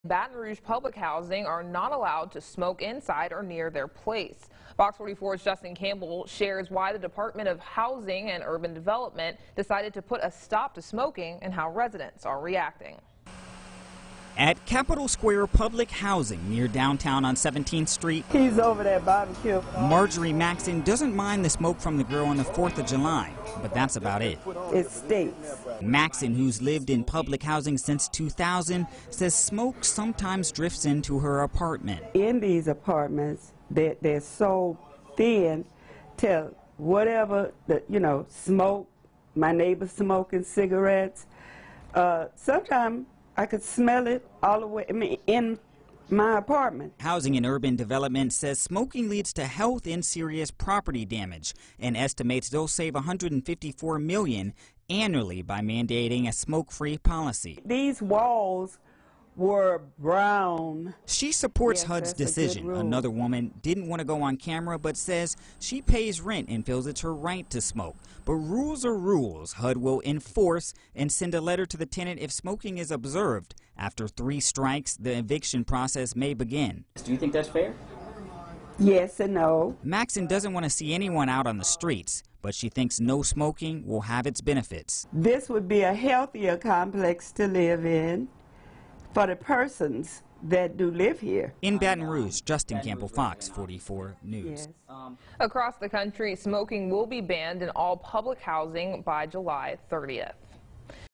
Baton Rouge public housing are not allowed to smoke inside or near their place. Fox 44's Justin Campbell shares why the Department of Housing and Urban Development decided to put a stop to smoking and how residents are reacting. At Capitol Square Public Housing near downtown on 17th Street, he's over there barbecue. Marjorie Maxon doesn't mind the smoke from the grill on the 4th of July, but that's about it. It stinks. Maxon, who's lived in public housing since 2000, says smoke sometimes drifts into her apartment. In these apartments, they're so thin till whatever, smoke, my neighbors smoking cigarettes, sometimes I could smell it all the way in my apartment. Housing and Urban Development says smoking leads to health and serious property damage and estimates they'll save $154 million annually by mandating a smoke-free policy. These walls were brown. She supports HUD's decision. Another woman didn't want to go on camera but says she pays rent and feels it's her right to smoke. But rules are rules. HUD will enforce and send a letter to the tenant if smoking is observed. After 3 strikes, the eviction process may begin. Do you think that's fair? Yes and no. Maxon doesn't want to see anyone out on the streets, but she thinks no smoking will have its benefits. This would be a healthier complex to live in for the persons that do live here. In Baton Rouge, Justin Campbell, Fox 44 News. Yes. Across the country, smoking will be banned in all public housing by July 30th.